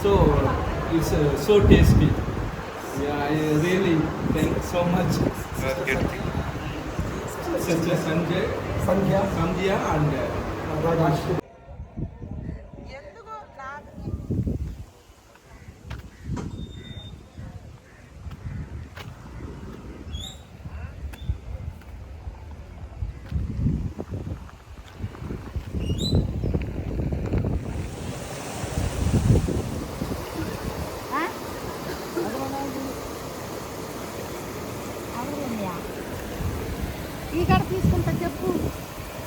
So it's so tasty. Yeah, I really thank so much. Such a Sanjay and Ragash.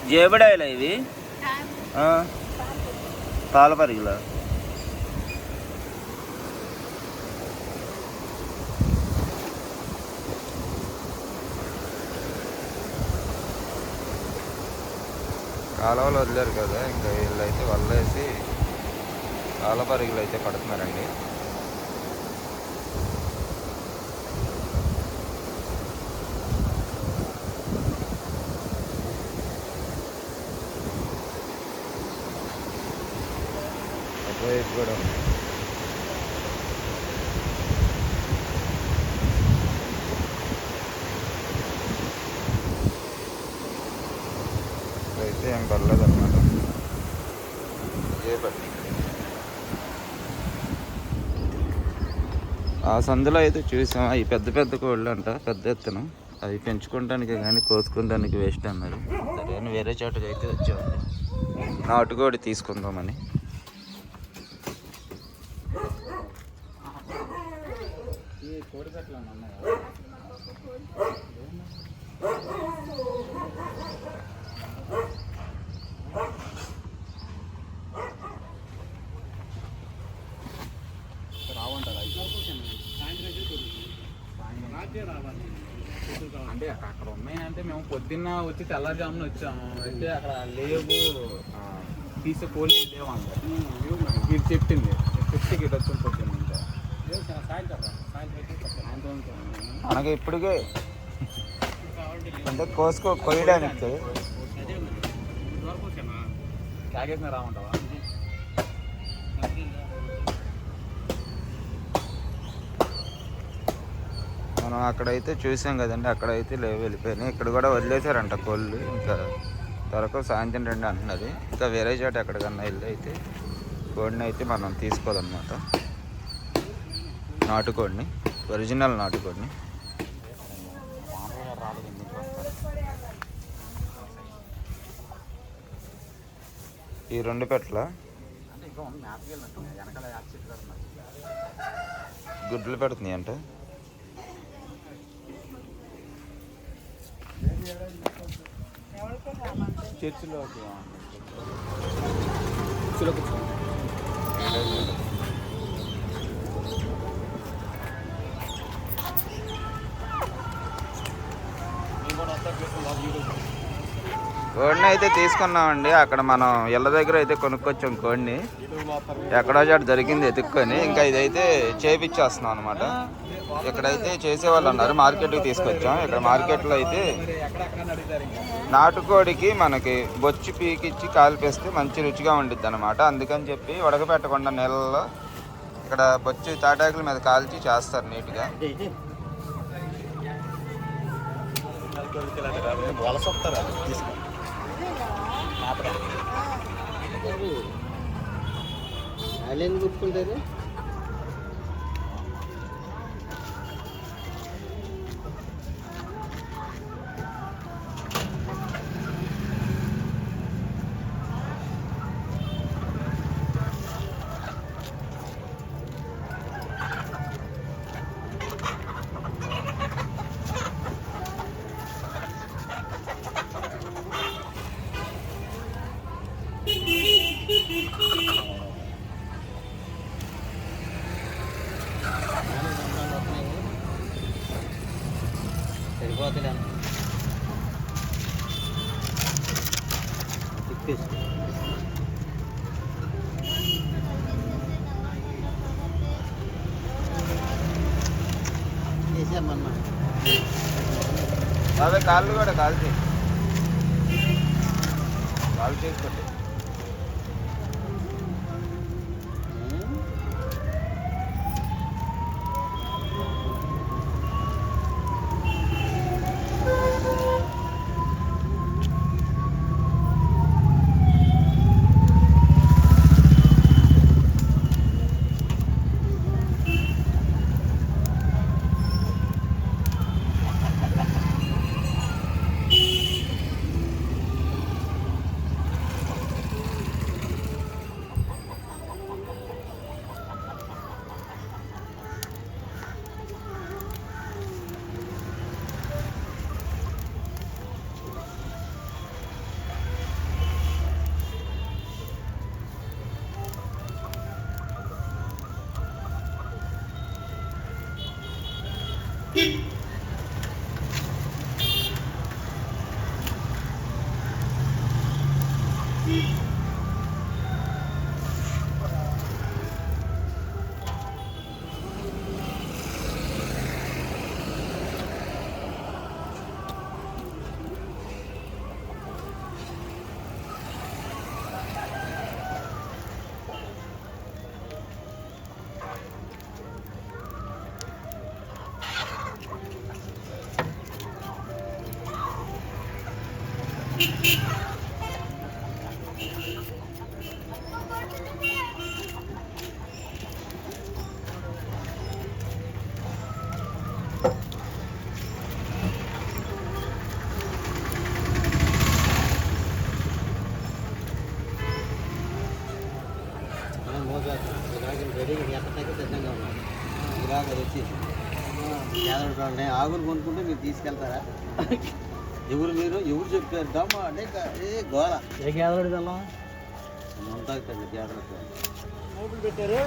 జేబడాయిలా ఇవి పాల పరిగిలా కాలువలు వదిలేరు కదా, ఇంకా వీళ్ళు అయితే వల్లేసి పాల పరిగిలు అయితే పడుతున్నారండి. వైపు కూడా ఉంది. అయితే ఏం పర్లేదు అనమాట. ఆ సందులో అయితే చూసాం అవి పెద్ద పెద్ద కోళ్ళు అంట, పెద్ద ఎత్తున. అవి పెంచుకోవడానికి కానీ కోసుకుంటానికి వేస్ట్ అన్నారు. సరే అని వేరే చోటకి అయితే వచ్చామండి, నాటుకోడి తీసుకుందామని. కోడి పెట్టలు ఉన్నాయి. అంటే అక్కడ ఉన్నాయంటే మేము పొద్దున్న వచ్చి తెల్లజామున వచ్చాము. అయితే అక్కడ లేవు, తీసే కోళ్ళు లేవు అంట. మీరు చెప్పింది టికెట్ వచ్చి పొద్దున్న మనకి ఇప్పటికే అంటే కొయ్యడానికి తాగేసిన రామంటావా? మనం అక్కడైతే చూసాం కదండి, అక్కడైతే లేవు, వెళ్ళిపోయినాయి. ఇక్కడ కూడా వదిలేశారంట కోళ్ళు. ఇంకా త్వరకు సాయంత్రం 2 అంటున్నది. ఇంకా వేరే చోట ఎక్కడికన్నా వెళ్ళి అయితే కోడిని అయితే మనం తీసుకోవాలన్నమాట. నాటుకోడిని, ఒరిజినల్ నాటుకోడిని. ఈ 2 పెట్టల గుడ్లు పెడుతున్నాయి అంటే చర్చిలో కోడిని అయితే తీసుకున్నామండి. అక్కడ మనం ఇళ్ళ దగ్గర అయితే కొనుక్కొచ్చాం కోడిని. ఎక్కడో చోట దొరికింది ఎత్తుక్కొని. ఇంకా ఇదైతే చేపిచ్చేస్తున్నాం అనమాట. ఇక్కడైతే చేసేవాళ్ళు ఉన్నారు, మార్కెట్కి తీసుకొచ్చాం. ఇక్కడ మార్కెట్లో అయితే నాటుకోడికి మనకి బొచ్చు పీకిచ్చి కాల్పేస్తే మంచి రుచిగా ఉండిద్ది అనమాట. అందుకని చెప్పి ఉడకపెట్టకుండా నీళ్ళలో ఇక్కడ బొచ్చు తాటాకుల మీద కాల్చి చేస్తారు నీట్గా. గుర్తుంటుంది సరిపోతుంది. అదే కాళ్ళు కూడా కాల్చి చేసుకోండి. ఆగులు కొనుక్కుంటే మీరు తీసుకెళ్తారా? ఎవరు చెప్పారు దమ్మా అంటే ఏ గోళ ఏ గేదలు వెళ్ళాం ఉంటాయి గేదలు మోపులు పెట్టారు.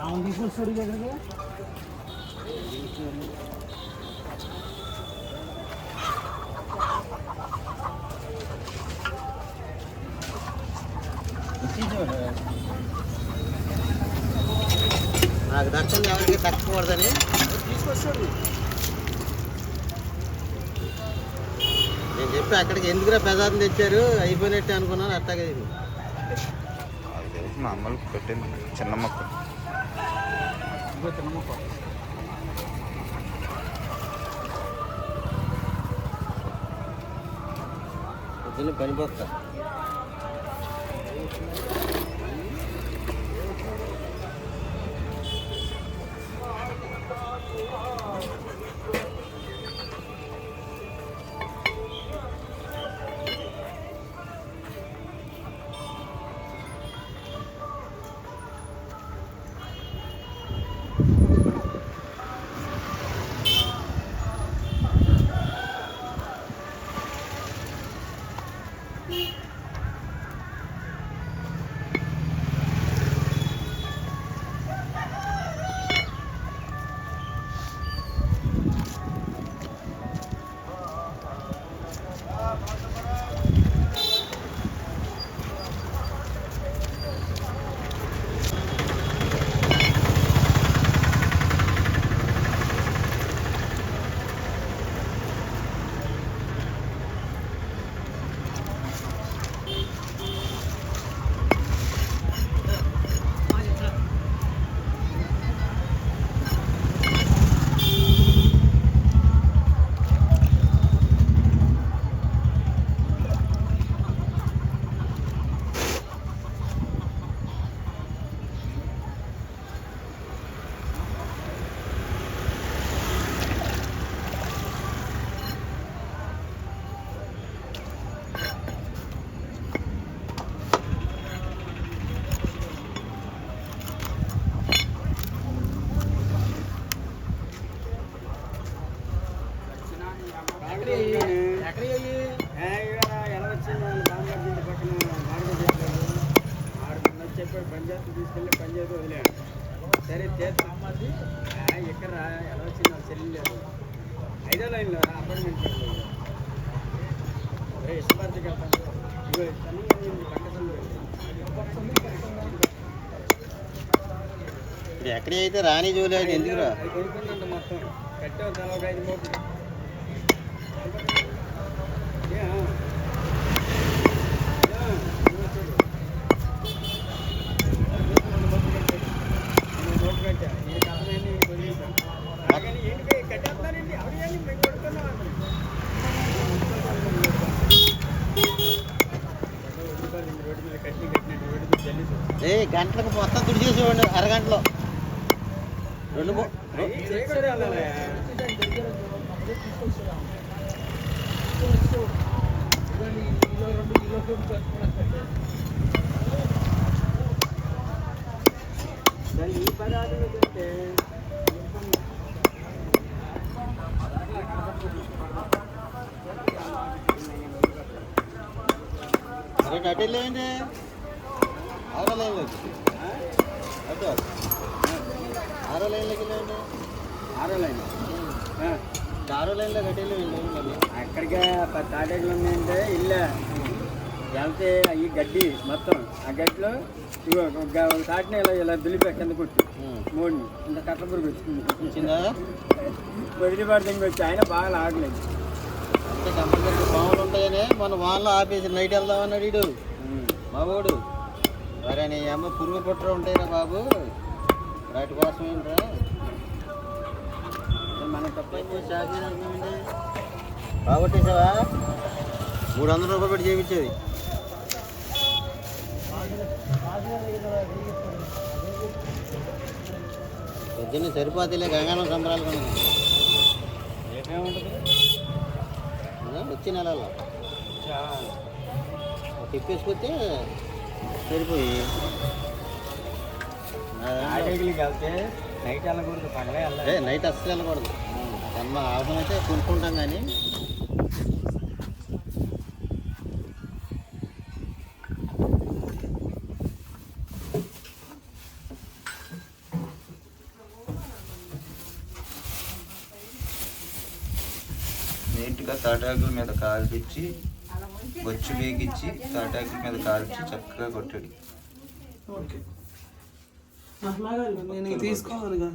అవును తీసుకొస్తాడు దగ్గరికి నాకు దక్కంది ఎవరికి దక్కకూడదని తీసుకొచ్చాడు. నేను చెప్పి అక్కడికి ఎందుకురా పెదార్థం తెచ్చారు అయిపోయినట్టే అనుకున్నాను. అట్టాగే మామూలు పెట్టింది చిన్న మొక్క. చిన్న మొక్క పొద్దున్న పనిపోతా ఎలా వచ్చింది బాగా పక్కన ఆడు చెప్పాడు పంచాయతీ తీసుకెళ్ళి పంచాయతీ వదిలేడు. సరే చేస్తామది ఇక్కడ ఎలా వచ్చింది నాకు చెల్లి 5వ లైన్లో అపార్ట్మెంట్ ఇష్టపడికి వెళ్తాను. ఇప్పుడు ఎక్కడ అయితే రాని జోలి అయితే ఎందుకురా కొనుక్కుందంట మొత్తం కట్టావు తల ఒక 5 మూటలు. గంటలకు మొత్తం తుడి చేసేవాడు అరగంటలో 2 ఈ పదార్థం చెప్తే అటు వెళ్ళేయండి, ఆరో లైన్లోకి, అటు ఆరో లైన్లోకి వెళ్ళండి. ఆరో లైన్, ఆరో లైన్లో అటు వెళ్ళి అక్కడికే తాటేకులు ఉన్నాయంటే ఇల్లు వెళ్తే ఈ గడ్డి మొత్తం ఆ గడ్డిలో తాటిని ఇలా దులిపా కింద కొట్టి మూడిని ఇంత కట్ల పురుగు వచ్చిందా వదిలిపడితే వచ్చి ఆయన బాగా ఆగలేదు. అంటే కంపల్సరీ పాములు ఉంటాయని మన వాళ్ళలో ఆపేసి నైట్ వెళ్దామన్నాడు వీడు మా వాడు. సరే నీ అమ్మ పురుగు పుట్ర ఉంటాయిరా బాబు, వాటి కోసం ఏంట్రా మన తప్పైంది షాపింగ్ బాగొట్టేసావా? 300 రూపాయలు పెట్టి చేయించేది. పొద్దున్నే సరిపోతేలే గంగానం సంబరాలు కొన్నాను. వచ్చే నెలలో తిప్పేసుకొస్తే సరిపోయి నైట్ వెళ్ళకూడదు, పగలే వెళ్ళాలి. నైట్ అస్సలు వెళ్ళకూడదు. అమ్మ అవసరం అయితే కొనుక్కుంటాం కానీ నీట్గా తాటాకుల మీద కాల్పించి బొచ్చు బీగిచ్చి తాటాకుల మీద కాల్చి చక్కగా కొట్టాడు. ఓకే నేను తీసుకోవాలిగా.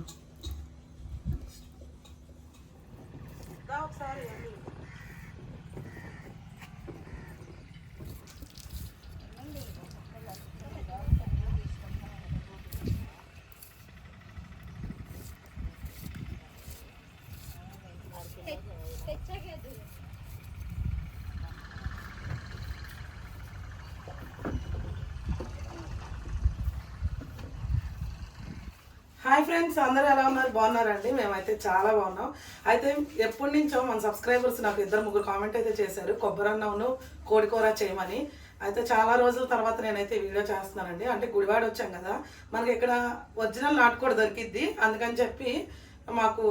హాయ్ ఫ్రెండ్స్, అందరూ ఎలా ఉన్నారు? బాగున్నారండి? మేమైతే చాలా బాగున్నాం. అయితే ఎప్పటి నుంచో మన సబ్స్క్రైబర్స్ నాకు 2-3 కామెంట్ అయితే చేశారు కొబ్బరన్నను కోడికూర చేయమని. అయితే చాలా రోజుల తర్వాత నేనైతే వీడియో చేస్తున్నానండి. అంటే గుడివాడ వచ్చాం కదా, మనకి ఇక్కడ ఒరిజినల్ నాటుకోడి దొరికిద్ది. అందుకని చెప్పి మాకు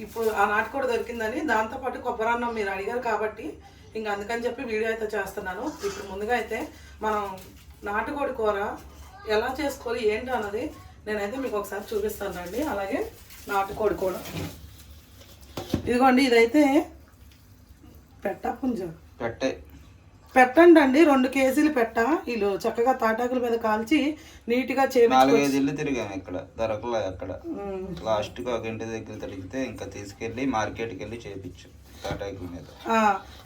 ఇప్పుడు ఆ నాటుకోడి దొరికిందని, దాంతోపాటు కొబ్బరన్నం మీరు అడిగారు కాబట్టి ఇంక అందుకని చెప్పి వీడియో అయితే చేస్తున్నాను. ఇప్పుడు ముందుగా అయితే మనం నాటుకోడి కూర ఎలా చేసుకోవాలి ఏంటి అన్నది నేనైతే మీకు ఒకసారి చూపిస్తానండి. అలాగే నాటుకోడి కూడా ఇదిగోండి, ఇదైతే పెట్టండి అండి. 2 కేజీలు పెట్ట. వీళ్ళు చక్కగా తాటాకుల మీద కాల్చి నీట్గా 4 కేజీలు తిరిగాము. ఇక్కడ దొరకలే. అక్కడ లాస్ట్గా ఒక ఇంటి దగ్గర తిరిగితే ఇంకా తీసుకెళ్ళి మార్కెట్కి వెళ్ళి చేపించు తాటాకుల మీద.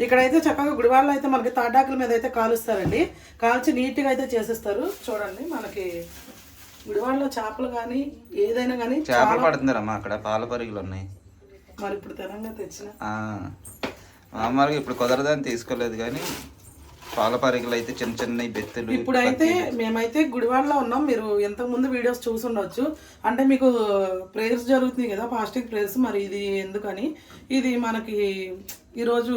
ఇక్కడైతే చక్కగా గుడివాడలో అయితే మనకి తాటాకుల మీద అయితే కాలుస్తారండి. కాల్చి నీట్గా అయితే చేసేస్తారు. చూడండి, మనకి గుడివాడలో చేపలు కానీ ఏదైనా కానీ చేపలు పడుతుందమ్మా. అక్కడ పాల పరిగలు ఉన్నాయి. మరి ఇప్పుడు తెలంగాణ తెచ్చిన మామూలుగా ఇప్పుడు కుదరదని తీసుకోలేదు కానీ పాల పరిగలు అయితే చిన్న చిన్న బెత్తులు. ఇప్పుడైతే మేమైతే గుడివాడలో ఉన్నాం. మీరు ఇంతకు ముందు వీడియోస్ చూసి ఉండొచ్చు. అంటే మీకు ప్రేయర్స్ జరుగుతుంది కదా, ఫాస్టింగ్ ప్రేయర్స్. మరి ఇది ఎందుకని, ఇది మనకి ఈరోజు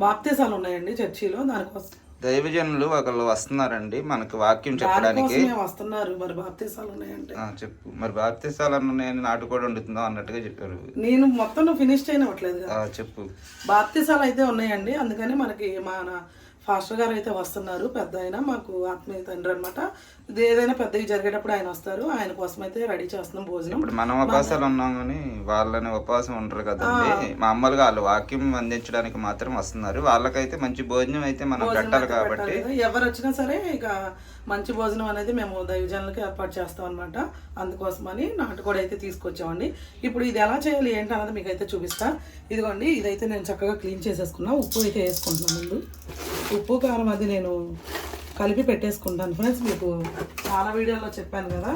బాప్తీసాలు ఉన్నాయండి చర్చిలో. దానికోసం దైవజనులు ఒకళ్ళు వస్తున్నారండి మనకు వాక్యం చెప్పడానికి వస్తున్నారు. మరి బాప్తీసాలు ఉన్నాయంటే చెప్పు. మరి బాప్తీసాలను నేను నాటుకోడి వండుతుందా అన్నట్టుగా చెప్పారు. నేను మొత్తం ఫినిష్ చేయనట్లేదు. చెప్పు. బాప్తీసాలు అయితే ఉన్నాయండి. అందుకని మనకి మన ఫాస్టర్ గారు అయితే వస్తున్నారు. పెద్ద ఆయన మాకు ఆత్మీయ తండ్రి అనమాట. ఇది ఏదైనా పెద్దవి జరిగేటప్పుడు ఆయన వస్తారు. ఆయన కోసం అయితే రెడీ చేస్తున్నాం భోజనం. ఇప్పుడు మనం ఉపవాసాలు ఉన్నాం కానీ వాళ్ళని ఉపవాసం ఉంటారు కదండి. మామూలుగా వాళ్ళు వాక్యం అందించడానికి మాత్రం వస్తున్నారు. వాళ్ళకైతే మంచి భోజనం అయితే మనం పెట్టాలి కాబట్టి ఎవరు వచ్చినా సరే ఇక మంచి భోజనం అనేది మేము దైవజనులకి ఏర్పాటు చేస్తాం అనమాట. అందుకోసమని నాటుకోడి అయితే తీసుకొచ్చామండి. ఇప్పుడు ఇది ఎలా చేయాలి ఏంటి అన్నది మీకు అయితే చూపిస్తా. ఇదిగోండి, ఇదైతే నేను చక్కగా క్లీన్ చేసేసుకున్నా. ఉప్పు అయితే వేసుకుంటున్నాను. ముందు ఉప్పు కారం అది నేను కలిపి పెట్టేసుకుంటాను ఫ్రెండ్స్. మీకు చాలా వీడియోలో చెప్పాను కదా.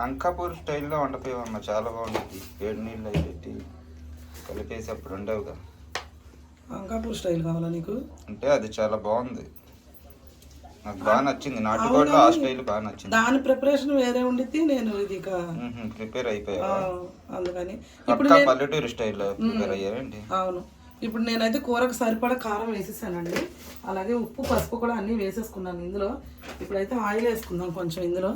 అంకాపూర్ స్టైల్లో వండపోయామమ్మ, చాలా బాగుంటుంది. వేడి నీళ్ళు అవి పెట్టి కలిపేసి అప్పుడు ఉండవుగా. అంకాపూర్ స్టైల్ కావాలా నీకు? అంటే అది చాలా బాగుంది, నాకు బాగా నచ్చింది. నాటుకోడిలో ఆ స్టైల్ బాగా నచ్చింది. దాని ప్రిపరేషన్ వేరే ఉండిద్ది. నేను ఇది ప్రిపేర్ అయిపోయా. అందుకని ఇప్పుడు పల్లెటూరు స్టైల్లో ప్రిపేర్ అయ్యారండి. అవును. ఇప్పుడు నేనైతే కూరకు సరిపడా కారం వేసేసానండి. అలాగే ఉప్పు పసుపు కూడా అన్నీ వేసేసుకున్నాను ఇందులో. ఇప్పుడైతే ఆయిల్ వేసుకుందాం కొంచెం ఇందులో.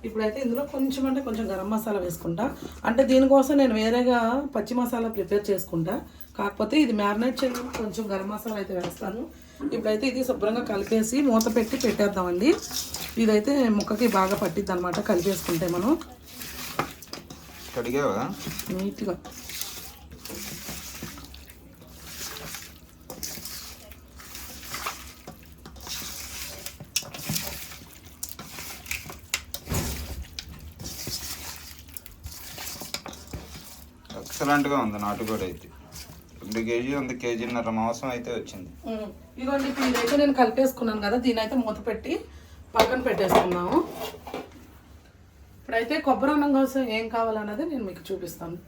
ఇప్పుడైతే ఇందులో కొంచెం అంటే కొంచెం గరం మసాలా వేసుకుంటా. అంటే దీనికోసం నేను వేరేగా పచ్చి మసాలా ప్రిపేర్ చేసుకుంటా. కాకపోతే ఇది మ్యారినేట్ చేయడానికి కొంచెం గరం మసాలా అయితే వేస్తాను. ఇప్పుడైతే ఇది శుభ్రంగా కలిపేసి మూత పెట్టి పెట్టేద్దామండి. ఇదైతే ముక్కకి బాగా పట్టిద్ది అనమాట కలిపేసుకుంటే మనం కడిగావా నీట్గా. ఎక్సలెంట్గా ఉంది నాటుకోడి అయితే. 2 కేజీ ఉంది, కేజీన్నర మాంసం అయితే వచ్చింది. ఇదిగోండి ఇప్పుడు ఇదైతే నేను కలిపేసుకున్నాను కదా, దీని అయితే మూత పెట్టి పక్కన పెట్టేసుకున్నాము. ఇప్పుడైతే కొబ్బరి అన్నం కోసం ఏం కావాలన్నది నేను మీకు చూపిస్తాను.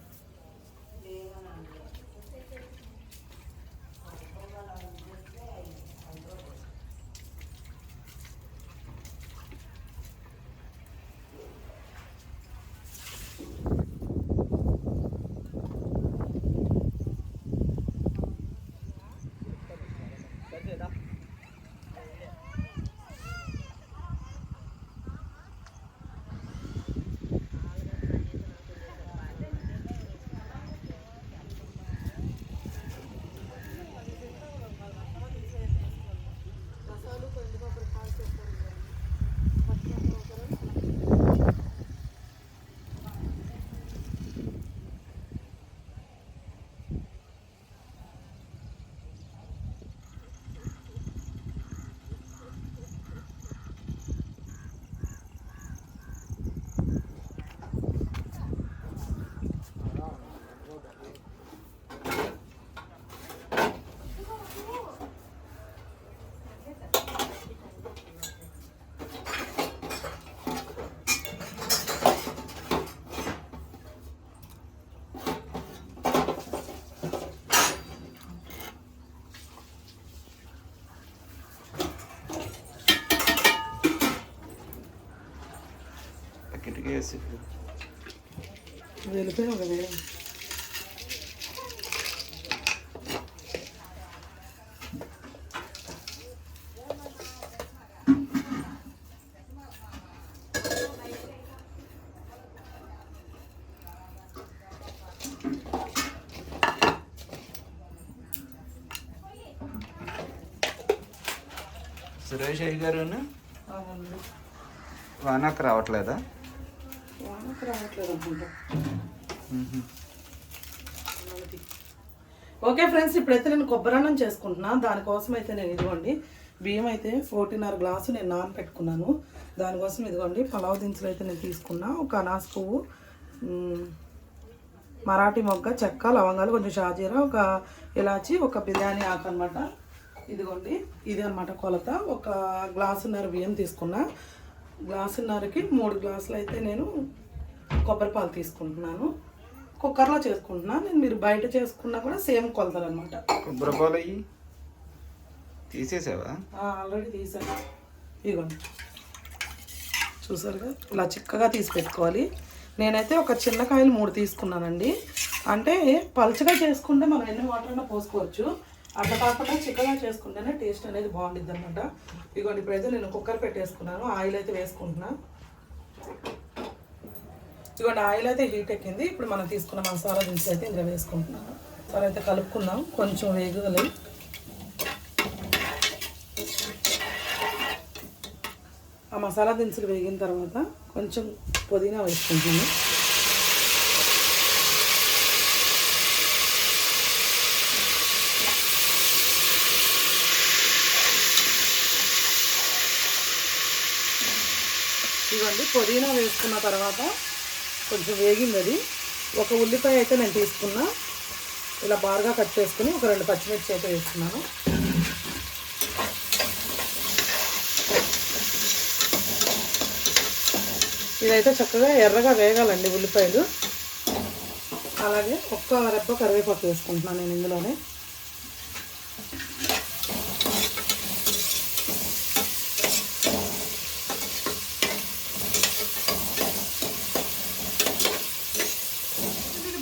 వెళ్ళిపోయావు కదా. సురేష్ అయ్య గారు వానకు రావట్లేదా? ఓకే ఫ్రెండ్స్, ఇప్పుడైతే నేను కొబ్బరి అన్నం చేసుకుంటున్నా. దానికోసం అయితే నేను ఇదిగోండి బియ్యం అయితే 14.5 గ్లాసు నేను నానబెట్టుకున్నాను. దానికోసం ఇదిగోండి పలావ్ దినుసులు అయితే నేను తీసుకున్నా. ఒక అనాస పువ్వు, మరాఠీ మొగ్గ, చెక్క, లవంగాలు, కొంచెం షాజీరా, ఒక ఇలాచి, ఒక బిర్యానీ ఆకు అనమాట. ఇదిగోండి ఇది అనమాట కొలత. ఒక గ్లాసున్నర బియ్యం తీసుకున్నా. గ్లాసున్నరకి 3 గ్లాసులు అయితే నేను కొబ్బరి పాలు తీసుకుంటున్నాను. కుక్కర్లో చేసుకుంటున్నాను నేను. మీరు బయట చేసుకున్నా కూడా సేమ్ కొలతలు అనమాట. కొబ్బరి పాలు అయ్యి తీసేసావా? ఆల్రెడీ తీసాను. ఇదిగోండి చూసారుగా, ఇలా చిక్కగా తీసి పెట్టుకోవాలి. నేనైతే ఒక చిన్న కాయలు 3 తీసుకున్నానండి. అంటే పలుచగా చేసుకుంటే మనం ఎన్ని వాటర్ అయినా పోసుకోవచ్చు. అట్లా కాకుండా చిక్కగా చేసుకుంటేనే టేస్ట్ అనేది బాగుంటుంది అనమాట. ఇదిగోండి ఇప్పుడైతే నేను కుక్కర్ పెట్టేసుకున్నాను. ఆయిల్ అయితే వేసుకుంటున్నాను. ఇదిగోండి ఆయిల్ అయితే హీట్ ఎక్కింది. ఇప్పుడు మనం తీసుకున్న మసాలా దినుసులు అయితే ఇందులో వేసుకుంటున్నాను. సరే అయితే కలుపుకుందాం. కొంచెం వేగలు. ఆ మసాలా దినుసులు వేగిన తర్వాత కొంచెం పుదీనా వేసుకుంటున్నాను. ఇవ్వండి పుదీనా వేసుకున్న తర్వాత కొంచెం వేగింది అది. ఒక ఉల్లిపాయ అయితే నేను తీసుకున్నా. ఇలా బాగా కట్ చేసుకుని ఒక 2 పచ్చిమిర్చి అయితే వేసుకున్నాను. ఇదైతే చక్కగా ఎర్రగా వేగాలండి ఉల్లిపాయలు. అలాగే ఒక్క రెబ్బ కరివేపాకు వేసుకుంటున్నాను నేను ఇందులోనే.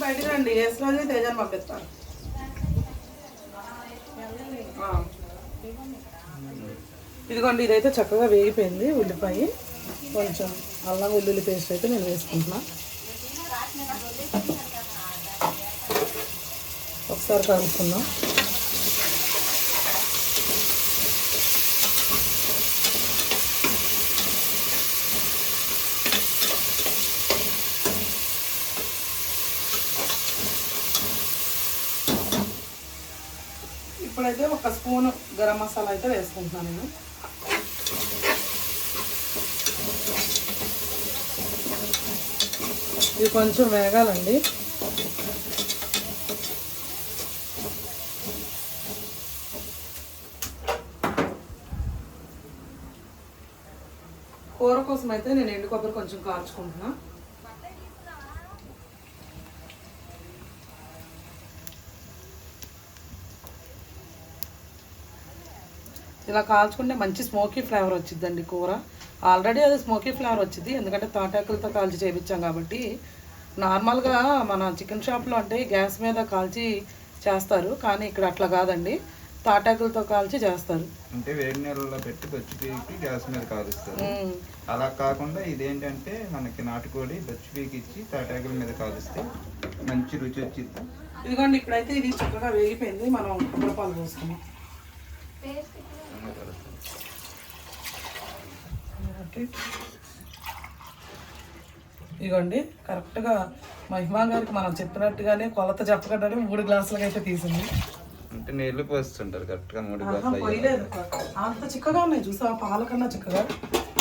బయటకు రండి, వేసుకొని తేజాన్ని పంపిస్తాను. ఇదిగోండి ఇదైతే చక్కగా వేగిపోయింది ఉల్లిపాయ. కొంచెం అల్లం వెల్లుల్లి పేస్ట్ అయితే నేను వేసుకుంటున్నా. ఒకసారి కలుపుకుందాం. ఇప్పుడైతే ఒక స్పూను గరం మసాలా అయితే వేసుకుంటున్నాను నేను. ఇది కొంచెం వేగాలండి. కూర కోసం అయితే నేను ఎండు కొబ్బరి కొంచెం కాల్చుకుంటున్నా. ఇలా కాల్చుకుంటే మంచి స్మోకీ ఫ్లేవర్ వచ్చిందండి కూర. ఆల్రెడీ అది స్మోకీ ఫ్లేవర్ వచ్చింది, ఎందుకంటే తాటాకులతో కాల్చి చేయించాం కాబట్టి. నార్మల్గా మన చికెన్ షాప్లో అంటే గ్యాస్ మీద కాల్చి చేస్తారు, కానీ ఇక్కడ అట్లా కాదండి, తాటాకులతో కాల్చి చేస్తారు. అంటే వేడి నీళ్ళలో పెట్టి బొచ్చుపీకి గ్యాస్ మీద కాలుస్తారు. అలా కాకుండా ఇదేంటంటే మనకి నాటుకోడి బొచ్చుపీకి ఇచ్చి తాటాకుల మీద కాలుస్తే మంచి రుచి వచ్చింది. ఇదిగోండి ఇప్పుడైతే ఇది చక్కగా వేగిపోయింది. మనం కొబ్బరిపాలు పోసుకున్నాం. ఇదిగోండి కరెక్ట్గా మహిమా గారికి మనం చెప్పినట్టుగానే కొలత చెప్పకుండానే 3 గ్లాసులకి అయితే తీసింది. అంటే నీళ్లు పోస్తుంటారు కరెక్ట్గా 3 గ్లాసులు. పోయలేదు, అంత చిక్కగా ఉన్నాయి చూసా, పాల కన్నా చిక్కగా.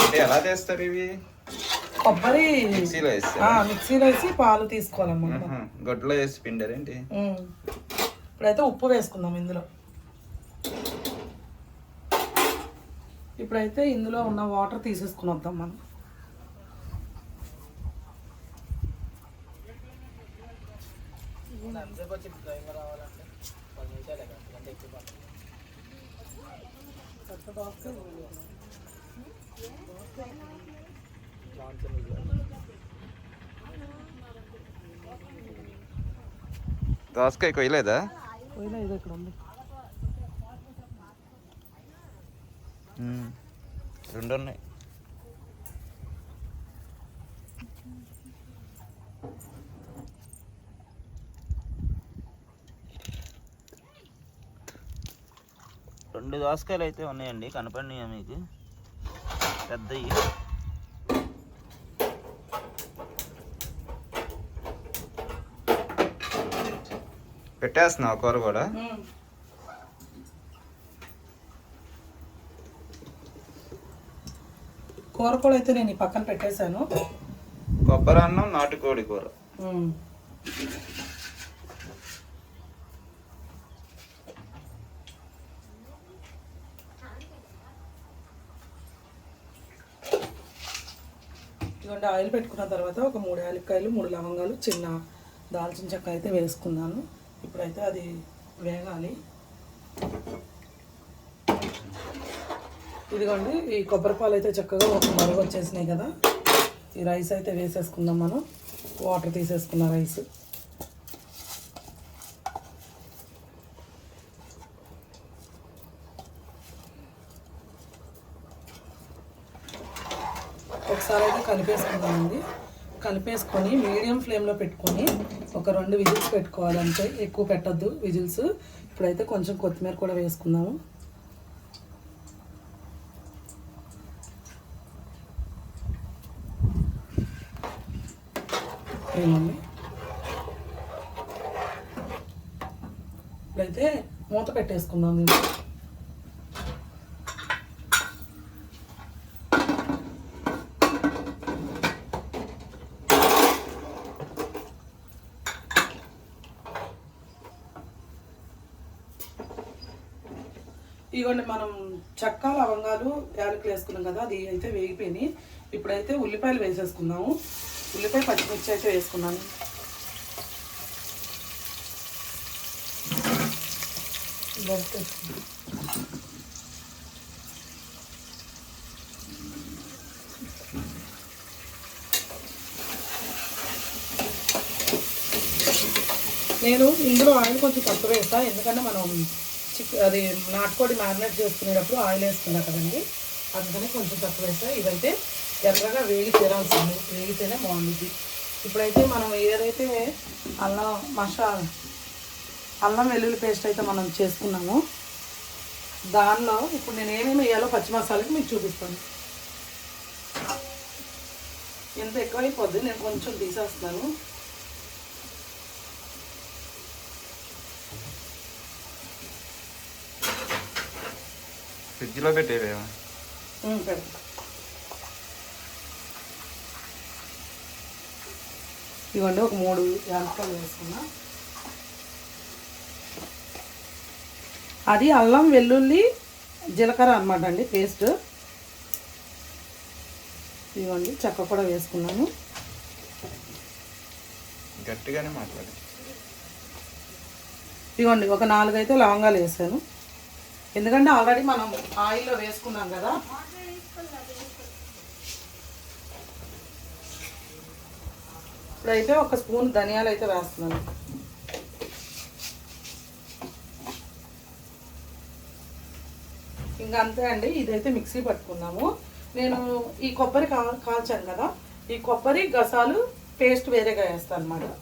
అంటే ఎలా చేస్తారు ఇవి? కొబ్బరి మిక్సీలో వేస్తారు. మిక్సీలో వేసి పాలు తీసుకోవాలన్నమాట. గొడ్డలో వేసి పిండారేంటి? ఇప్పుడైతే ఉప్పు వేసుకుందాం ఇందులో. ఇప్పుడైతే ఇందులో ఉన్న వాటర్ తీసేసుకుని వద్దాం మనం. దోసకాయ కొయ్యలేదా? ఇది ఇక్కడ ఉంది. 2 ఉన్నాయి. రెండు దోసకాయలు అయితే ఉన్నాయండి, కనపడినాయా మీకు? పెద్దవి. పెట్టేస్తున్నావు కూర కూడా? కూర కూడా అయితే నేను ఈ పక్కన పెట్టేశాను. కొబ్బరి అన్నం నాటుకోడి కూర. ఇదిగోండి ఆయిల్ పెట్టుకున్న తర్వాత ఒక 3 యాలక్కాయలు, 3 లవంగాలు, చిన్న దాల్చిన చెక్క అయితే వేసుకున్నాను. ఇప్పుడైతే అది వేగాలి. ఇదిగోండి ఈ కొబ్బరిపాలు అయితే చక్కగా ఒక మరుగు వచ్చేసినాయి కదా. ఈ రైస్ అయితే వేసేసుకుందాం మనం. వాటర్ తీసేసుకున్న రైస్. ఒకసారి అయితే కలిపేసుకుందామండి. కలిపేసుకొని మీడియం ఫ్లేమ్లో పెట్టుకొని ఒక 2 విజిల్స్ పెట్టుకోవాలంటే, ఎక్కువ పెట్టద్దు విజిల్స్. ఇప్పుడైతే కొంచెం కొత్తిమీర కూడా వేసుకుందాము. ఏమండి ఇప్పుడైతే మూత పెట్టేసుకుందాం దీన్ని. ఇదిగోండి మనం చెక్క, లవంగాలు, యాలకులు వేసుకున్నాం కదా, అది అయితే వేగిపోయినాయి. ఇప్పుడైతే ఉల్లిపాయలు వేసేసుకుందాము. ఉల్లిపాయ, పచ్చిమిర్చి అయితే వేసుకున్నాను. నేను ఇందులో ఆయిల్ కొంచెం తక్కువ వేస్తా, ఎందుకంటే మనం అది నాటుకోడి మ్యారినేట్ చేసుకునేటప్పుడు ఆయిల్ వేసుకున్నా కదండి, అందుకని కొంచెం తక్కువ వేస్తా. ఇవైతే ఎర్రగా వేగి తీరాల్సింది, వేగితేనే బాగుంటుంది. ఇప్పుడైతే మనం ఏదైతే అల్లం వెల్లుల్లి పేస్ట్ అయితే మనం చేసుకున్నామో దానిలో ఇప్పుడు నేను ఏమేమి వేయాలో పచ్చి మసాలాకి మీకు చూపిస్తాను. ఎంత ఎక్కువైపోద్ది, నేను కొంచెం తీసేస్తున్నాను. ఫ్రిడ్జ్లో పెట్టేవేమో పెడతా. ఇవ్వండి, ఒక 3 యాలక్కాయలు వేసుకున్నా. అది అల్లం వెల్లుల్లి జీలకర్ర అనమాట అండి పేస్ట్. ఇవ్వండి, చెక్క కూడా వేసుకున్నాను. గట్టిగానే మాట్లాడి. ఇవ్వండి, ఒక 4 అయితే లవంగాలు వేసాను. ఎందుకంటే ఆల్రెడీ మనం ఆయిల్లో వేసుకున్నాం కదా. ఇప్పుడైతే ఒక స్పూన్ ధనియాలు అయితే వేస్తున్నాను. ఇంకా అంతే అండి, ఇదైతే మిక్సీ పట్టుకున్నాము. నేను ఈ కొబ్బరి కాల్చాను కదా, ఈ కొబ్బరి గసాలు పేస్ట్ వేరేగా వేస్తాను అన్నమాట.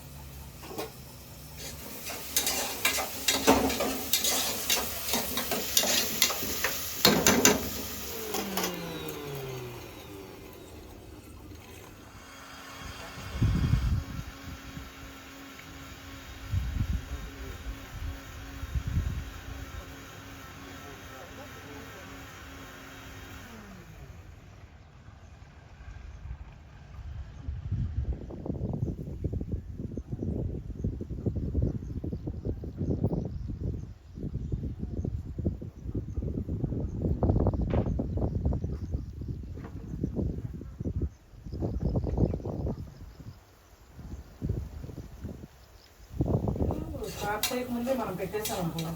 స్టార్ట్ చేయకముందే మనం పెట్టేసాం అనుకున్నాం.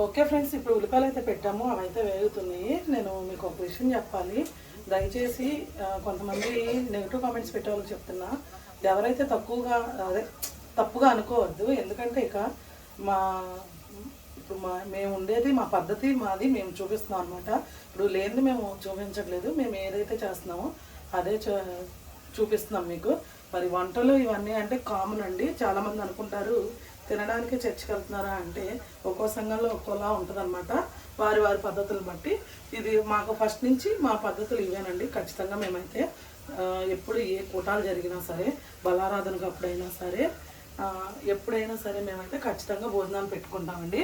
ఓకే ఫ్రెండ్స్, ఇప్పుడు ఉల్లిపాయలు అయితే పెట్టాము, అవి అయితే వేగుతున్నాయి. నేను మీకు ఒక విషయం చెప్పాలి. దయచేసి కొంతమంది నెగిటివ్ కామెంట్స్ పెట్టే వాళ్ళకి చెప్తున్నా, ఎవరైతే తప్పుగా అనుకోవద్దు. ఎందుకంటే ఇక మేము ఉండేది మా పద్ధతి మాది, మేము చూపిస్తున్నాం అనమాట. ఇప్పుడు లేనిది మేము చూపించట్లేదు, మేము ఏదైతే చేస్తున్నామో అదే చూపిస్తున్నాం మీకు. మరి వంటలు ఇవన్నీ అంటే కామన్ అండి. చాలామంది అనుకుంటారు తినడానికి చర్చికి వెళ్తున్నారా అంటే, ఒక్కో సంఘంలో ఒక్కోలా ఉంటుందన్నమాట, వారి పద్ధతులు బట్టి. ఇది మాకు ఫస్ట్ నుంచి మా పద్ధతులు ఇవేనండి. ఖచ్చితంగా మేమైతే ఎప్పుడు ఏ కూటాలు జరిగినా సరే, బలారాధనకు అప్పుడైనా సరే, ఎప్పుడైనా సరే మేమైతే ఖచ్చితంగా భోజనాలు పెట్టుకుంటామండి.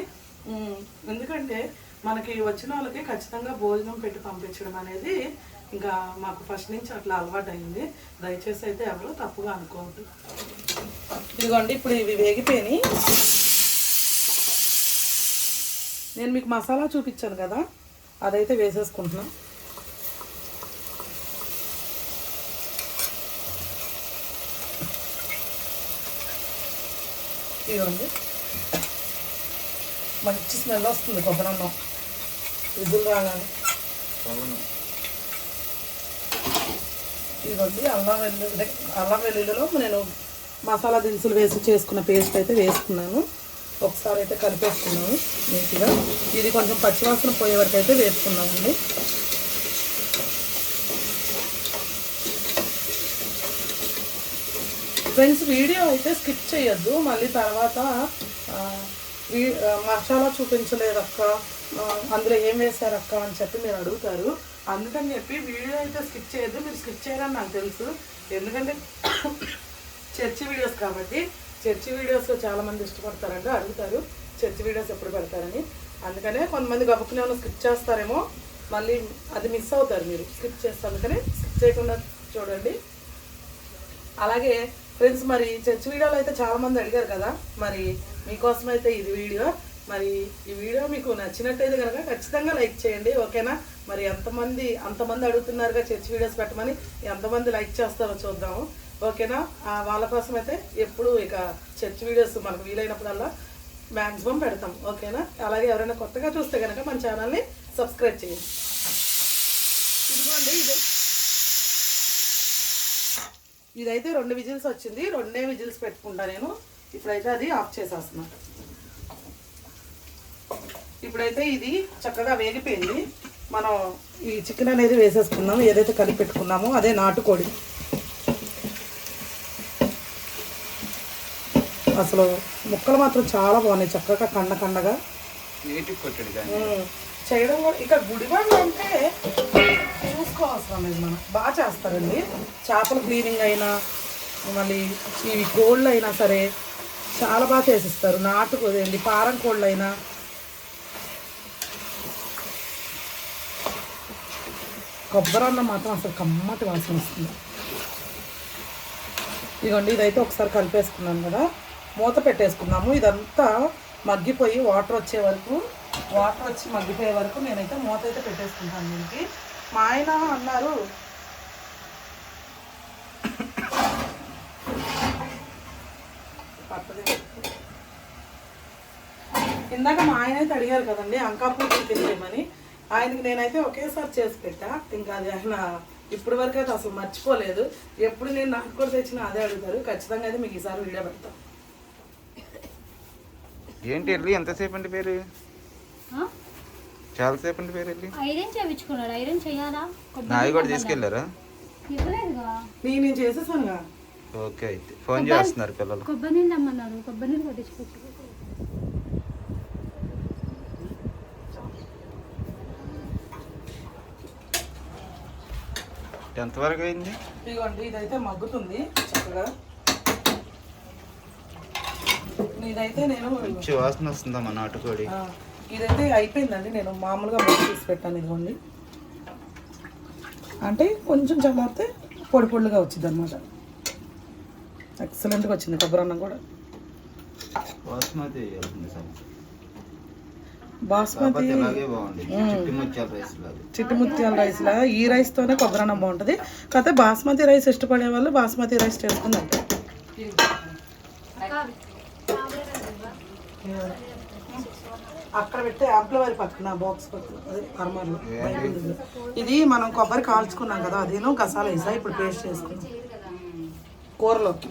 ఎందుకంటే మనకి వచ్చిన వాళ్ళకి ఖచ్చితంగా భోజనం పెట్టి పంపించడం అనేది ఇంకా మాకు ఫస్ట్ నుంచి అట్లా అలవాటు అయింది. దయచేసి అయితే ఎవరు తప్పుగా అనుకోవద్దు. ఇదిగోండి, ఇప్పుడు ఇవి వేగిపోయినాయి. నేను మీకు మసాలా చూపించాను కదా, అదైతే వేసేసుకుంటున్నాను. ఇదిగోండి, మంచి స్మెల్ వస్తుంది కొబ్బరి అన్నం విజులు రాగానే. ఇదిగోండి, అల్లం వెల్లుల్లిలో నేను మసాలా దినుసులు వేసి చేసుకున్న పేస్ట్ అయితే వేసుకున్నాను. ఒకసారి అయితే కలిపేసుకున్నాను నీట్గా. ఇది కొంచెం పచ్చివాసన పోయే వరకు అయితే వేసుకున్నామండి. ఫ్రెండ్స్, వీడియో అయితే స్కిప్ చేయొద్దు. మళ్ళీ తర్వాత మసాలా చూపించలేదక్క, అందులో ఏం వేశారక్క అని చెప్పి మీరు అడుగుతారు. అందుకని చెప్పి వీడియో అయితే స్కిప్ చేయొద్దు. మీరు స్కిప్ చేయాలని నాకు తెలుసు, ఎందుకంటే చర్చి వీడియోస్ కాబట్టి. చర్చి వీడియోస్ చాలామంది ఇష్టపడతారంటే అడుగుతారు, చర్చి వీడియోస్ ఎప్పుడు పెడతారని. అందుకనే కొంతమంది గబుక్కునే ఏమైనా స్కిప్ చేస్తారేమో, మళ్ళీ అది మిస్ అవుతారు మీరు స్కిప్ చేస్తారు. అందుకని స్కిప్ చేయకుండా చూడండి. అలాగే ఫ్రెండ్స్, మరి చర్చి వీడియోలో అయితే చాలామంది అడిగారు కదా, మరి మీకోసం అయితే ఇది వీడియో. మరి ఈ వీడియో మీకు నచ్చినట్టయితే కనుక ఖచ్చితంగా లైక్ చేయండి, ఓకేనా? మరి అంతమంది అడుగుతున్నారుగా చర్చ్ వీడియోస్ పెట్టమని, ఎంతమంది లైక్ చేస్తారో చూద్దాము, ఓకేనా? వాళ్ళ కోసం అయితే ఎప్పుడు ఇక చర్చ్ వీడియోస్ మనకు వీలైనప్పుడల్లా మ్యాక్సిమం పెడతాం, ఓకేనా? అలాగే ఎవరైనా కొత్తగా చూస్తే కనుక మన ఛానల్ని సబ్స్క్రైబ్ చేయండి. ఇదిగోండి, ఇదైతే 2 విజిల్స్ వచ్చింది. 2 విజిల్స్ పెట్టుకుంటా నేను. ఇప్పుడైతే అది ఆఫ్ చేసేస్తున్నాను. ఇప్పుడైతే ఇది చక్కగా వేగిపోయింది. మనం ఈ చికెన్ అనేది వేసేసుకున్నాము, ఏదైతే కలిపి పెట్టుకున్నామో అదే నాటుకోడి. అసలు ముక్కలు మాత్రం చాలా బాగున్నాయి, చక్కగా కండగా నీటికి కొట్టాడు కానీ చేయడం కూడా. ఇక గుడివాళ్ళు అంటే చూసుకోవాల్సిన లేదు, మనం బాగా చేస్తారండి. చేపల క్లీనింగ్ అయినా మళ్ళీ ఇవి కోళ్ళు అయినా సరే చాలా బాగా చేసిస్తారు. నాటుకోదేంటి పారం కోళ్ళు అయినా. కొబ్బరి అన్నం మాత్రం అసలు కమ్మటి వాసన వస్తుంది. ఇదిగోండి, ఇదైతే ఒకసారి కలిపేసుకున్నాను కదా, మూత పెట్టేసుకున్నాము. ఇదంతా మగ్గిపోయి వాటర్ వచ్చే వరకు, వాటర్ వచ్చి మగ్గిపోయే వరకు నేనైతే మూత అయితే పెట్టేసుకుంటాను దీనికి. మా ఆయన అన్నారు ఇందాక మా ఆయన అయితే అడిగారు కదండి అంకాపూర్ చికెన్ చేయమని. ఆయనకి నేనైతే ఒకేసారి చేసి పెట్టా. ఇంకా అది ఆయన ఇప్పటి వరకు అయితే అసలు మర్చిపోలేదు. ఎప్పుడు నేను నాకు కూడా తెచ్చినా అదే అడుగుతారు. ఖచ్చితంగా అయితే మీకు ఈసారి వీడియో పెడతాం. ఏంటి వెళ్ళి ఎంతసేపు అండి పేరు? చాలాసేపు అండి పేరు వెళ్ళి. ఐరన్ చేయించుకున్నాడు. ఐరన్ చేయాలా? నాయి కూడా తీసుకెళ్లారా? నేను చేసేసానుగా. ఓకే, అయితే ఫోన్ చేస్తున్నారు పిల్లలు. కొబ్బరి నీళ్ళు అమ్మన్నారు, కొబ్బరి నీళ్ళు కొట్టించుకోవచ్చు. ఎంతవరకు అయింది? ఇదిగోండి, ఇదైతే మగ్గుతుంది చక్కగా. ఇదైతే నేను మంచి వాసన వస్తుందమ్మా నాటుకోడి. ఇదైతే అయిపోయిందండి. నేను మామూలుగా మొక్క తీసి పెట్టాను. ఇదిగోండి, అంటే కొంచెం చల్లారితే పొడి పొడిగా వచ్చింది అనమాట. ఎక్సలెంట్గా వచ్చింది కొబ్బరి అన్నం కూడా. బాస్మతి చిట్టి ముత్యాల రైస్ లాగా ఈ రైస్తోనే కొబ్బరి అన్నం బాగుంటుంది. కాకపోతే బాస్మతి రైస్ ఇష్టపడే వాళ్ళు బాస్మతి రైస్ చేసుకుందంటే. అక్కడ పెట్టే యాంప్లవర్ పక్కన బాక్స్ పక్కన అదే అర్మార్లో ఇది మనం కొబ్బరి కాల్చుకున్నాం కదా, అదేనో గసాలు వేసా ఇప్పుడు పేస్ట్ చేసుకున్నాం కూరలోకి.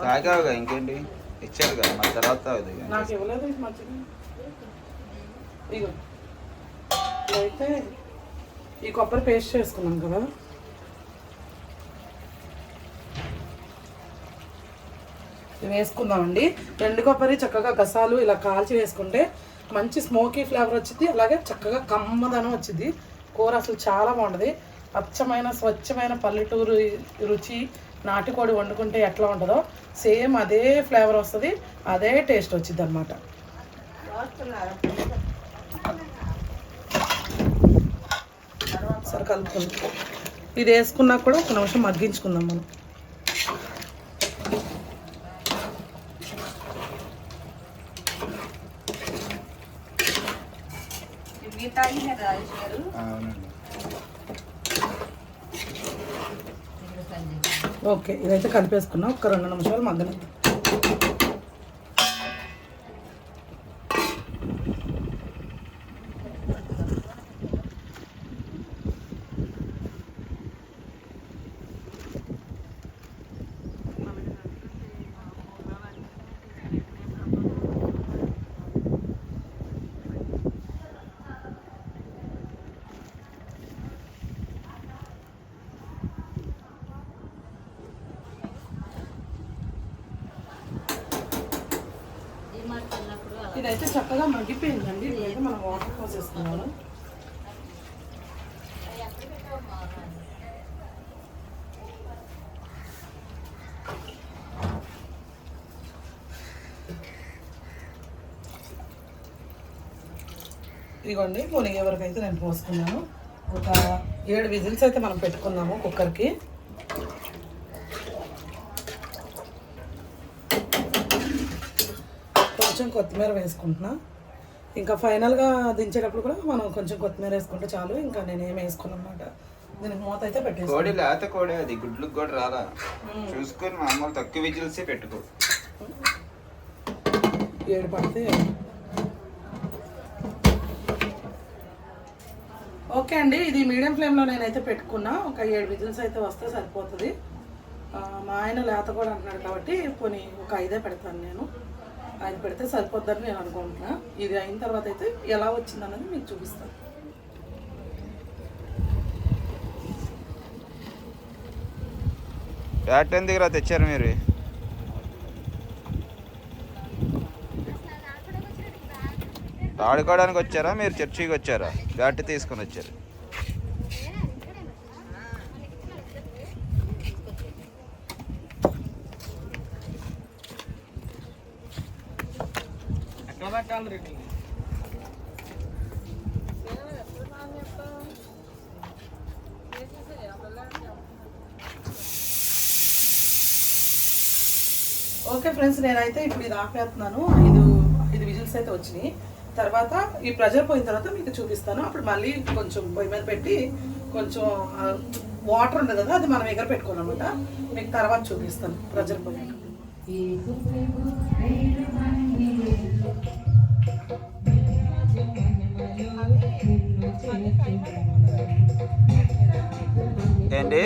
తాగావుగా ఇంకేంటి ఇచ్చారు కదా మన తర్వాత. నాకు ఇవ్వలేదు మంచిగా. ఇగో అయితే ఈ కొబ్బరి పేస్ట్ చేసుకున్నాం కదా, వేసుకుందామండి. ఎండు కొబ్బరి చక్కగా గసాలు ఇలా కాల్చి వేసుకుంటే మంచి స్మోకీ ఫ్లేవర్ వచ్చింది, అలాగే చక్కగా కమ్మదనం వచ్చింది. కూర అసలు చాలా బాగుంటుంది. అచ్చమైన స్వచ్ఛమైన పల్లెటూరు రుచి నాటుకోడి వండుకుంటే ఎట్లా ఉంటుందో సేమ్ అదే ఫ్లేవర్ వస్తుంది, అదే టేస్ట్ వచ్చింది అనమాట. సరే కలుపుకుందాం. ఇది వేసుకున్నా కూడా ఒక నిమిషం మగ్గించుకుందాం మనం. ఓకే, ఇదైతే కలిపేసుకున్నాం. ఒక 2 నిమిషాలు మగ్గనిద్దాం. ఇదైతే చక్కగా మగ్గిపోయిందండి. ఇదైతే మనం వాటర్ పోసేస్తున్నాము. ఇదిగోండి, మునిగే వరకు అయితే నేను పోసుకున్నాను. ఒక 7 విజిల్స్ అయితే మనం పెట్టుకున్నాము కుక్కర్కి. కొంచెం కొత్తిమీర వేసుకుంటున్నా. ఇంకా ఫైనల్గా దించేటప్పుడు కూడా మనం కొంచెం కొత్తిమీర వేసుకుంటే చాలు. ఇంకా నేను ఏం వేసుకున్నాను అనమాట. దీనికి మూత అయితే పెట్టేసి కోడి లేత కోడి అది గుడ్లకు కూడా రాలా చూసుకొని మామూలు తక్కువ విజిల్సే పెట్టుకో. 7 పడితే ఓకే అండి, ఇది మీడియం ఫ్లేమ్లో నేనైతే పెట్టుకున్నా. ఒక 7 విజిల్స్ అయితే వస్తే సరిపోతుంది. మా ఆయన లేత కూడా అంటున్నాడు కాబట్టి కొన్ని ఒక 5 పెడతాను నేను. 5 పెడితే సరిపోద్దని నేను అనుకుంటున్నా. ఇది అయిన తర్వాత అయితే ఎలా వచ్చిందన్నది మీకు చూపిస్తాను. బ్యాట్ ఎందుకు తెచ్చారు మీరు? ఆడుకోవడానికి వచ్చారా మీరు? చర్చికి వచ్చారా? బ్యాట్ తీసుకొని వచ్చారు. ఓకే ఫ్రెండ్స్, నేనైతే ఇప్పుడు ఇది ఆపేస్తున్నాను. 5 విజిల్స్ అయితే వచ్చినాయి. తర్వాత ఈ ప్రెషర్ పోయిన తర్వాత మీకు చూపిస్తాను. అప్పుడు మళ్ళీ కొంచెం పొయ్యి మీద పెట్టి కొంచెం వాటర్ ఉంది కదా, అది మనం ఎగర పెట్టుకోవాలన్నమాట. మీకు తర్వాత చూపిస్తాను ప్రెషర్ పోయాక. ఏంటి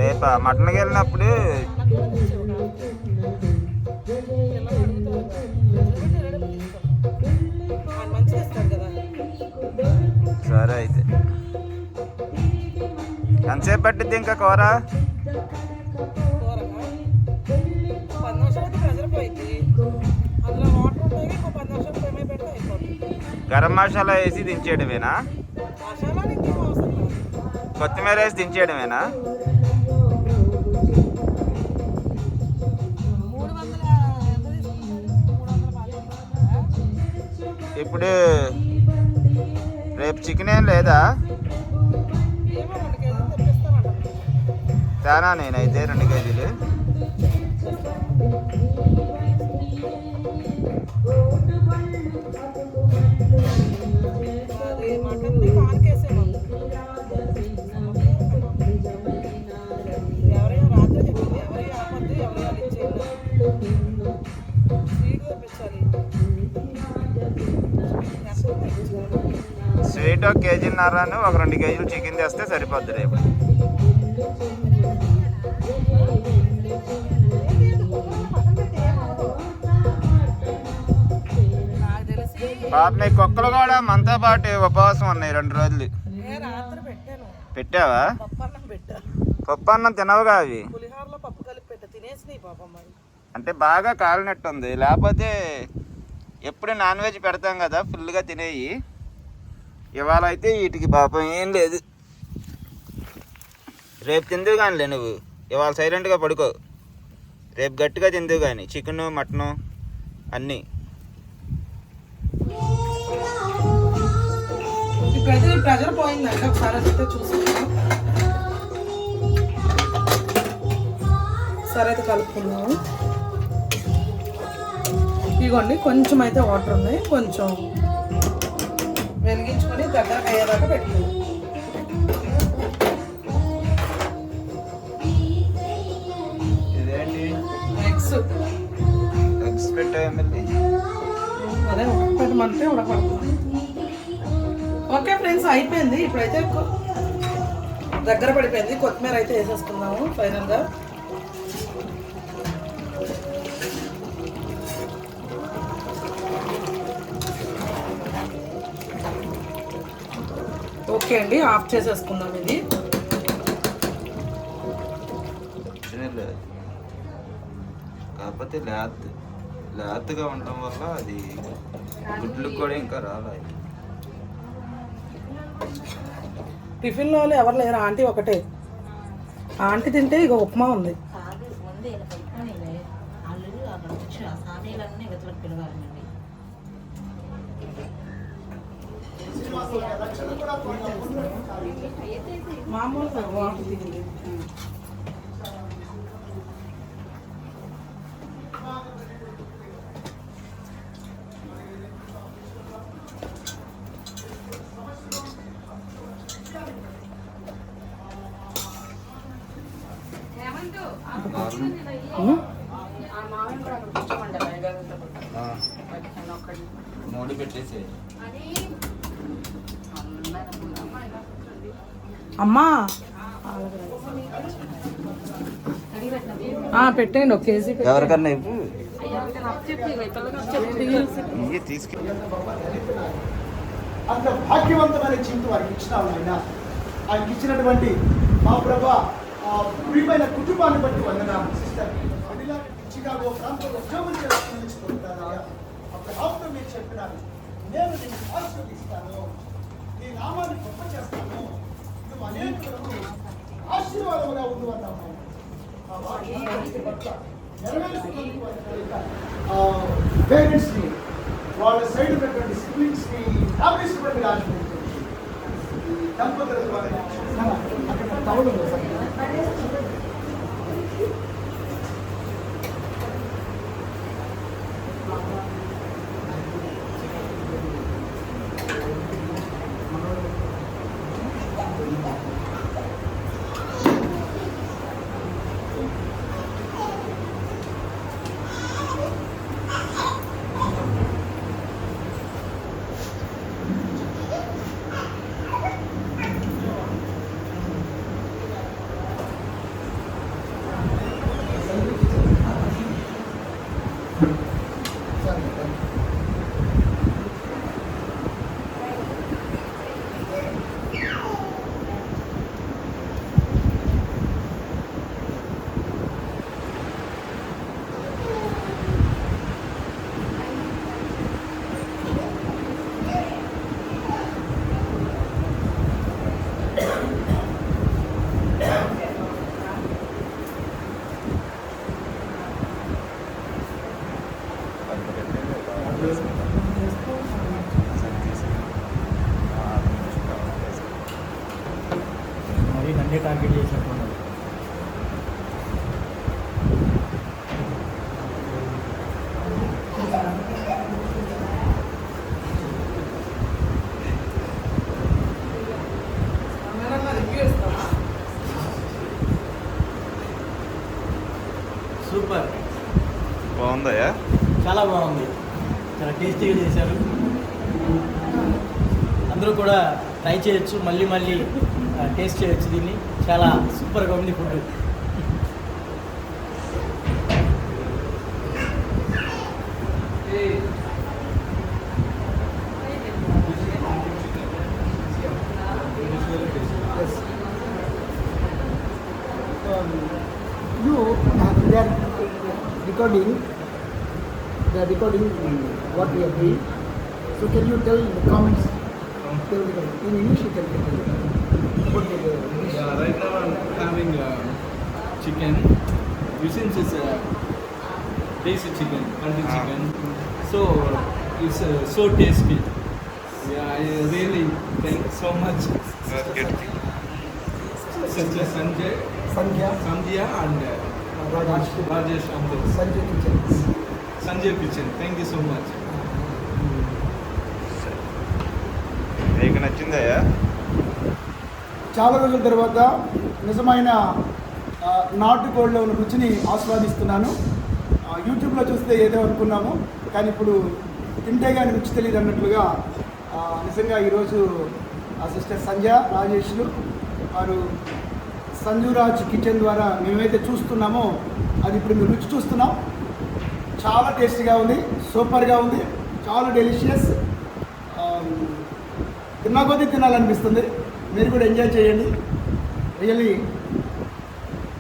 రేపా మటన్కి వెళ్ళినప్పుడు సరే అయితే ఎంతసేపు పట్టిద్ది ఇంకా కూర? గరం మసాలా వేసి దించేయడమేనా? కొత్తిమీర వేసి దించేయడమేనా? ఇప్పుడు రేపు చికెన్ ఏం లేదా? తేనా నేనైతే 2 కేజీలు. స్వీట్ 1 కేజీన్నరను ఒక 2 కేజీలు చికెన్ తెస్తే సరిపోద్ది రేపు. పాప మీ కుక్కలు కూడా మనతో పాటు ఉపవాసం ఉన్నాయి 2 రోజులు. పెట్టావా? పప్పు అన్నం తినవుగా అవి? అంటే బాగా కాలినట్టుంది. లేకపోతే ఎప్పుడు నాన్ వెజ్ పెడతాం కదా, ఫుల్గా తినేయి. ఇవాళ అయితే వీటికి పాపం ఏం లేదు. రేపు తిందువు కానిలే నువ్వు. ఇవాళ సైలెంట్గా పడుకో. రేపు గట్టిగా తిందువు కానీ చికెను మటను అన్నీ. ఇప్పుడైతే ప్రెషర్ పోయిందంటే ఒకసారి అయితే చూసుకుందాం. ఒకసారి అయితే కలుపుకున్నాము. ఇదిగోండి, కొంచెం అయితే వాటర్ ఉన్నాయి. కొంచెం వెలిగించుకొని దగ్గర అయ్యేదాకా పెట్టుకున్నాం. ఎగ్స్ పెట్టమంటే ఉడకపడుతుంది. ఓకే ఫ్రెండ్స్, అయిపోయింది. ఇప్పుడైతే దగ్గర పడిపోయింది. కొత్తిమీర అయితే వేసేసుకుందాము ఫైనల్గా. ఓకే అండి, ఆఫ్ చేసేసుకుందాం. ఇది కాకపోతే లేతగా ఉండడం వల్ల అది గుడ్లు కూడా ఇంకా రాలేదు. టిఫిన్లో వాళ్ళు ఎవరు లేరు, ఆంటీ ఒకటే. ఆంటీ తింటే ఇక ఉప్మా ఉంది. మామూలుగా వాటర్ దిగింది. మూడు పెట్టేసి అమ్మా పెట్టండి 1 కేజీ ఎవరికన్నా ఇవ్వు ఇవి తీసుకెళ్ళి అంత భాగ్యవంతమైన జీవితం వారికి ఇచ్చినావు ఆయన. ఆయనకి ఇచ్చినటువంటి మా ప్రభా ప్రియమైన కుటుంబాన్ని బట్టి వందనాలు. సిస్టర్ చికాగో ప్రాంతంలో ఉద్యోగం చేస్తున్నాను. అప్పుడు మీరు చెప్పినారు, నేను నేను ఆశీర్వదిస్తాను, నీ నామాన్ని గొప్ప చేస్తాను, నువ్వు అనేకులకు ఆశీర్వాదముగా ఉండు అన్నాము. పేరెంట్స్ని, వాళ్ళ సైడ్ ఉన్నటువంటి సిబ్లింగ్స్ని, ఫ్యామిలీస్ కూడా మీరు ఆశీర్వదించండి. దంపతుల ద్వారా అక్కడ టౌన్ మరి నన్నే టార్గెట్ చేసినట్టున్నాడు. సూపర్, బాగుందా? చాలా బాగుంది, చాలా టేస్టీగా చేశారు. అందరూ కూడా ట్రై చేయొచ్చు, మళ్ళీ మళ్ళీ టేస్ట్ చేయొచ్చు దీన్ని. చాలా సూపర్గా ఉంది food. they are recording what we are doing. So can you tell in the comments in English you can tell about the dish? Yeah, right now I'm having chicken. Since it's tasty chicken, country chicken. So it's so tasty. Yeah, I really thank so much. Such as Sanjay and Rajesh uncle. Sanjay Kitchen. Thank you so much. మీకు నచ్చిందా? చాలా రోజుల తర్వాత నిజమైన నాటుకోళ్ళలో ఉన్న రుచిని ఆస్వాదిస్తున్నాను. యూట్యూబ్లో చూస్తే ఏదో అనుకున్నాము, కానీ ఇప్పుడు తింటే కానీ రుచి తెలియదు అన్నట్లుగా నిజంగా ఈరోజు సిస్టర్ సంధ్య రాజేష్లు వారు సంజురాజ్ కిచెన్ ద్వారా మేమైతే చూస్తున్నామో అది ఇప్పుడు మేము రుచి చూస్తున్నాం. చాలా టేస్టీగా ఉంది, సూపర్గా ఉంది, చాలా డెలిషియస్. తిన్నా కొద్దీ తినాలనిపిస్తుంది. మీరు కూడా ఎంజాయ్ చేయండి. Really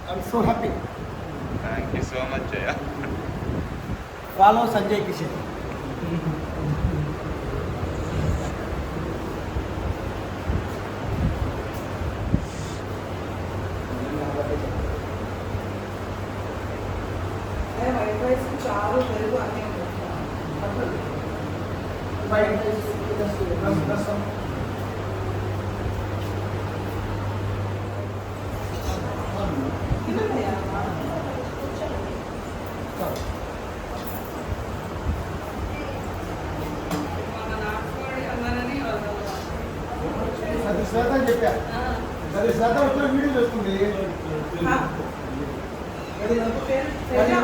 I'm so happy. Thank you so much అయ్యా. Follow Sanjay Kishan. White rice చారు పెరుగు అన్నీ రసం అది శ్వేత చెప్పా, అది శ్వేత వచ్చిన వీడియో చేస్తుంది.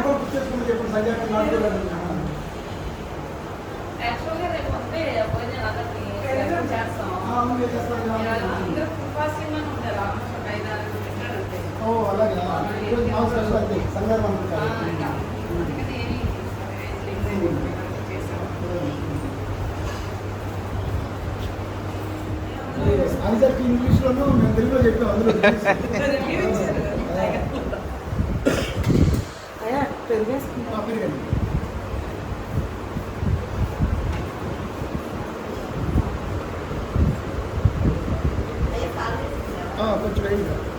గుర్తు చేసుకుంటే చెప్పండి సంజయ్ నాటుకోలేదు. యాక్చువల్గా రేపు వస్తే భోజనం అందరికీ చేస్తాం. అవును, చేస్తాను. అందరూ ఫుడ్ ఫాస్టింగ్ అని ఉంటారు. ఆల్మోస్ట్ ఒక 5-6 తింటారు అంతే. ఓ అలాగే ఈరోజు మా స్పెషల్ అయితే సంగారం అనుకుంటారు. అందుకని ఐజాక్ ఇంగ్లీష్లోనూ మేము తెలుగులో చెప్పాం అందులో. అయ్యా పెరిగేసుకుంటా. పెరిగండి. కొంచెం వేయండి.